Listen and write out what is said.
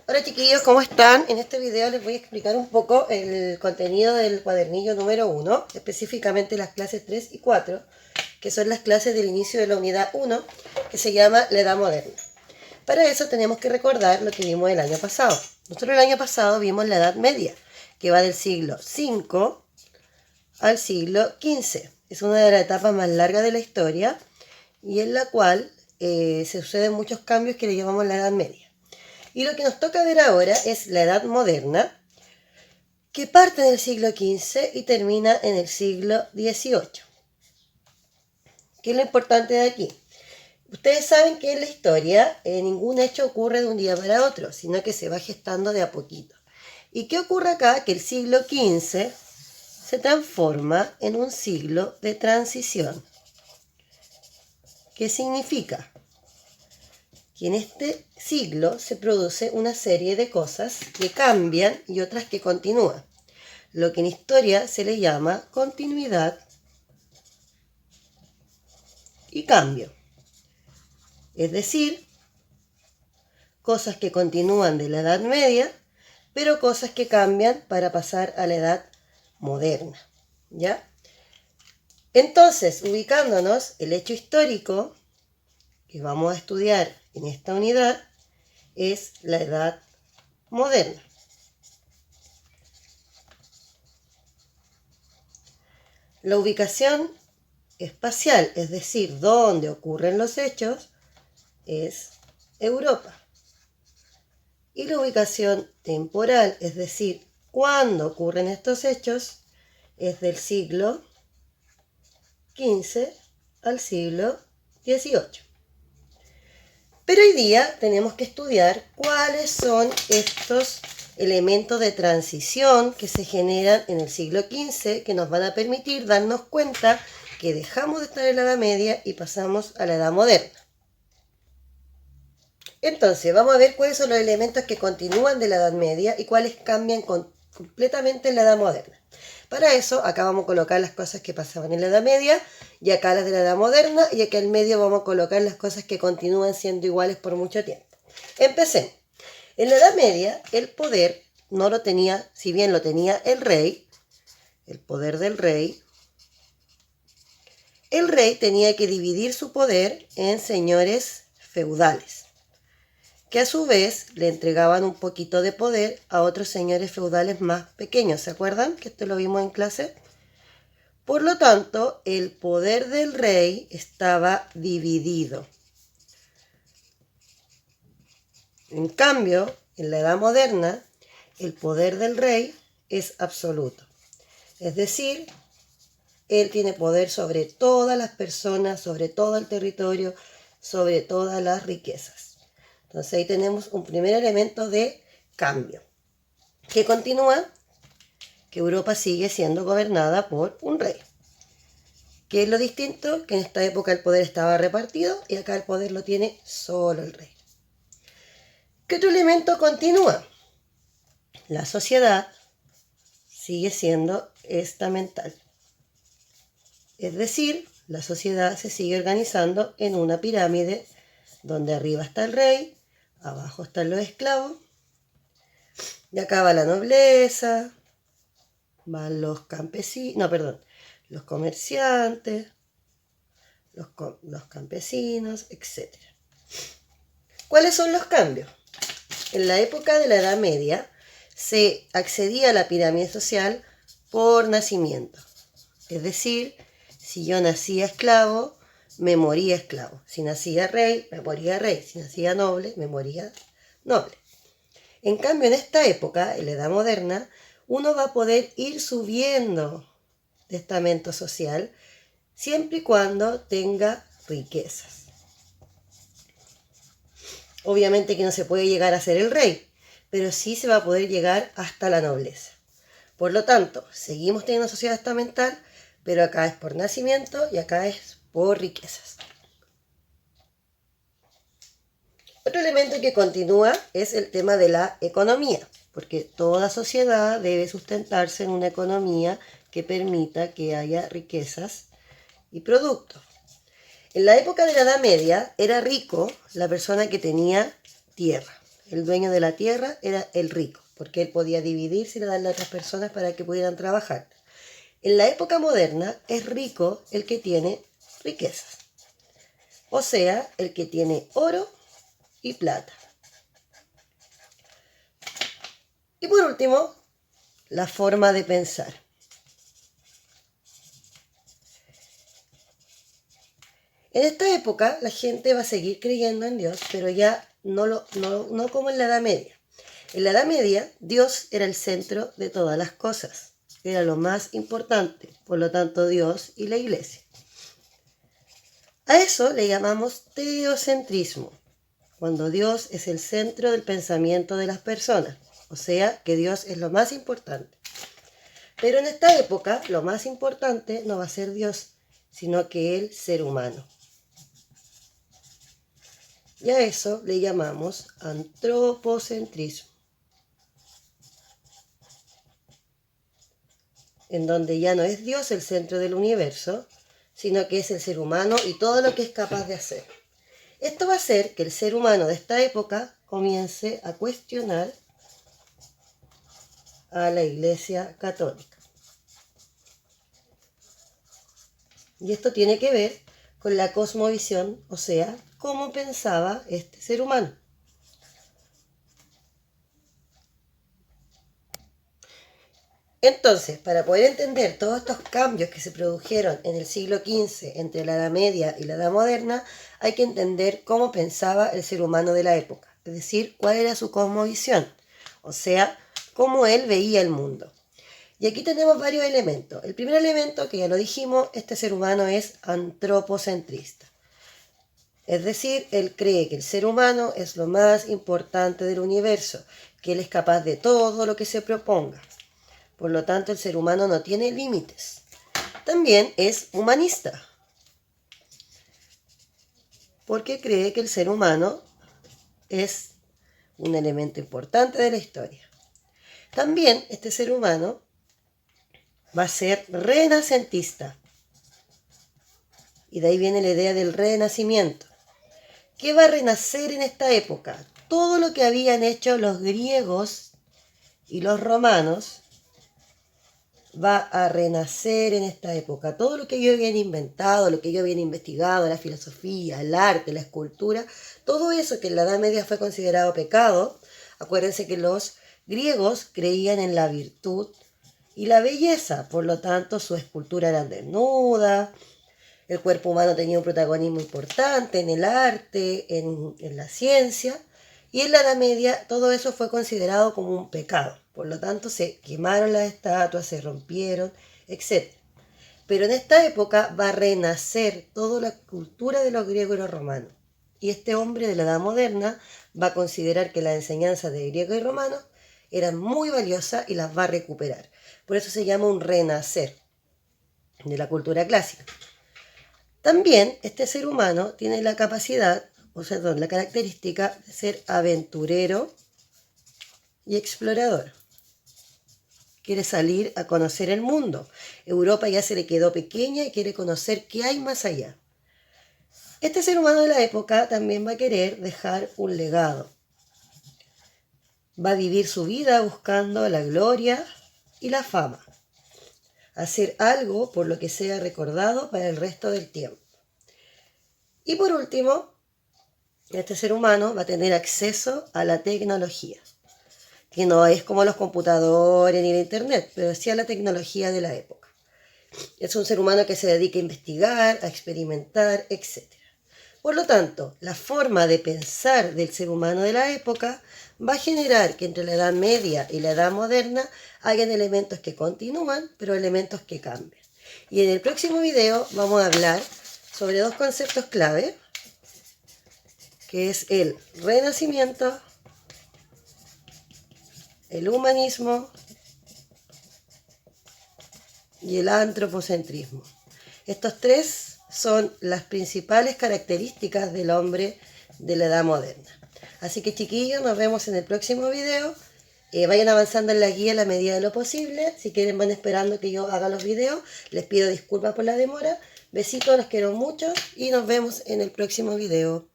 Hola chiquillos, ¿cómo están? En este video les voy a explicar un poco el contenido del cuadernillo número 1, específicamente las clases 3 y 4, que son las clases del inicio de la unidad 1, que se llama la Edad Moderna. Para eso tenemos que recordar lo que vimos el año pasado. Nosotros el año pasado vimos la Edad Media, que va del siglo V al siglo XV. Es una de las etapas más largas de la historia y en la cual se suceden muchos cambios que le llamamos la Edad Media. Y lo que nos toca ver ahora es la Edad Moderna, que parte en el siglo XV y termina en el siglo XVIII. ¿Qué es lo importante de aquí? Ustedes saben que en la historia ningún hecho ocurre de un día para otro, sino que se va gestando de a poquito. ¿Y qué ocurre acá? Que el siglo XV se transforma en un siglo de transición. ¿Qué significa? Que en este siglo se produce una serie de cosas que cambian y otras que continúan. Lo que en historia se le llama continuidad y cambio. Es decir, cosas que continúan de la Edad Media, pero cosas que cambian para pasar a la Edad Moderna. ¿Ya? Entonces, ubicándonos, el hecho histórico que vamos a estudiar en esta unidad es la Edad Moderna. La ubicación espacial, es decir, dónde ocurren los hechos, es Europa. Y la ubicación temporal, es decir, cuándo ocurren estos hechos, es del siglo XV al siglo XVIII. Pero hoy día tenemos que estudiar cuáles son estos elementos de transición que se generan en el siglo XV que nos van a permitir darnos cuenta que dejamos de estar en la Edad Media y pasamos a la Edad Moderna. Entonces, vamos a ver cuáles son los elementos que continúan de la Edad Media y cuáles cambian completamente en la Edad Moderna. Para eso, acá vamos a colocar las cosas que pasaban en la Edad Media y acá las de la Edad Moderna y acá en medio vamos a colocar las cosas que continúan siendo iguales por mucho tiempo. Empecemos. En la Edad Media, el poder no lo tenía, si bien lo tenía el rey, el poder del rey, el rey tenía que dividir su poder en señores feudales, que a su vez le entregaban un poquito de poder a otros señores feudales más pequeños. ¿Se acuerdan? Que esto lo vimos en clase. Por lo tanto, el poder del rey estaba dividido. En cambio, en la Edad Moderna, el poder del rey es absoluto. Es decir, él tiene poder sobre todas las personas, sobre todo el territorio, sobre todas las riquezas. Entonces ahí tenemos un primer elemento de cambio. Que continúa, que Europa sigue siendo gobernada por un rey. ¿Qué es lo distinto? Que en esta época el poder estaba repartido y acá el poder lo tiene solo el rey. ¿Qué otro elemento continúa? La sociedad sigue siendo estamental. Es decir, la sociedad se sigue organizando en una pirámide donde arriba está el rey, abajo están los esclavos, y acá va la nobleza, van los campesinos, los comerciantes, los campesinos, etc. ¿Cuáles son los cambios? En la época de la Edad Media se accedía a la pirámide social por nacimiento. Es decir, si yo nacía esclavo, me moría esclavo. Si nacía rey, me moría rey. Si nacía noble, me moría noble. En cambio, en esta época, en la Edad Moderna, uno va a poder ir subiendo de estamento social siempre y cuando tenga riquezas. Obviamente que no se puede llegar a ser el rey, pero sí se va a poder llegar hasta la nobleza. Por lo tanto, seguimos teniendo sociedad estamental, pero acá es por nacimiento y acá es por riquezas. Otro elemento que continúa es el tema de la economía, porque toda sociedad debe sustentarse en una economía que permita que haya riquezas y productos. En la época de la Edad Media era rico la persona que tenía tierra. el dueño de la tierra era el rico, porque él podía dividirse y darle a otras personas para que pudieran trabajar. En la época moderna es rico el que tiene riquezas, o sea, el que tiene oro y plata. Y por último, la forma de pensar. En esta época la gente va a seguir creyendo en Dios, pero ya no como en la Edad Media. En la Edad Media, Dios era el centro de todas las cosas, era lo más importante, por lo tanto Dios y la Iglesia. A eso le llamamos teocentrismo, cuando Dios es el centro del pensamiento de las personas, o sea que Dios es lo más importante. Pero en esta época lo más importante no va a ser Dios, sino que el ser humano. Y a eso le llamamos antropocentrismo, en donde ya no es Dios el centro del universo, sino que es el ser humano y todo lo que es capaz de hacer. Esto va a hacer que el ser humano de esta época comience a cuestionar a la Iglesia Católica. Y esto tiene que ver con la cosmovisión, o sea, cómo pensaba este ser humano. Entonces, para poder entender todos estos cambios que se produjeron en el siglo XV entre la Edad Media y la Edad Moderna, hay que entender cómo pensaba el ser humano de la época, es decir, cuál era su cosmovisión, o sea, cómo él veía el mundo. Y aquí tenemos varios elementos. El primer elemento, que ya lo dijimos, este ser humano es antropocentrista. Es decir, él cree que el ser humano es lo más importante del universo, que él es capaz de todo lo que se proponga. Por lo tanto, el ser humano no tiene límites. También es humanista, porque cree que el ser humano es un elemento importante de la historia. También este ser humano va a ser renacentista. Y de ahí viene la idea del renacimiento. ¿Qué va a renacer en esta época? Todo lo que habían hecho los griegos y los romanos va a renacer en esta época. Todo lo que ellos habían inventado, lo que ellos habían investigado, la filosofía, el arte, la escultura, todo eso que en la Edad Media fue considerado pecado, acuérdense que los griegos creían en la virtud y la belleza, por lo tanto su escultura era desnuda, el cuerpo humano tenía un protagonismo importante en el arte, en la ciencia, y en la Edad Media todo eso fue considerado como un pecado. Por lo tanto, se quemaron las estatuas, se rompieron, etc. Pero en esta época va a renacer toda la cultura de los griegos y los romanos. Y este hombre de la Edad Moderna va a considerar que las enseñanzas de griegos y romanos eran muy valiosas y las va a recuperar. Por eso se llama un renacer de la cultura clásica. También este ser humano tiene la capacidad, la característica de ser aventurero y explorador. Quiere salir a conocer el mundo. Europa ya se le quedó pequeña y quiere conocer qué hay más allá. Este ser humano de la época también va a querer dejar un legado. Va a vivir su vida buscando la gloria y la fama. Hacer algo por lo que sea recordado para el resto del tiempo. Y por último, este ser humano va a tener acceso a la tecnología, que no es como los computadores ni el internet, pero sí a la tecnología de la época. Es un ser humano que se dedica a investigar, a experimentar, etc. Por lo tanto, la forma de pensar del ser humano de la época va a generar que entre la Edad Media y la Edad Moderna hayan elementos que continúan, pero elementos que cambian. Y en el próximo video vamos a hablar sobre dos conceptos clave, que es el renacimiento, el humanismo y el antropocentrismo. Estos tres son las principales características del hombre de la Edad Moderna. Así que chiquillos, nos vemos en el próximo video. Vayan avanzando en la guía a la medida de lo posible. Si quieren, van esperando que yo haga los videos. Les pido disculpas por la demora. Besitos, los quiero mucho y nos vemos en el próximo video.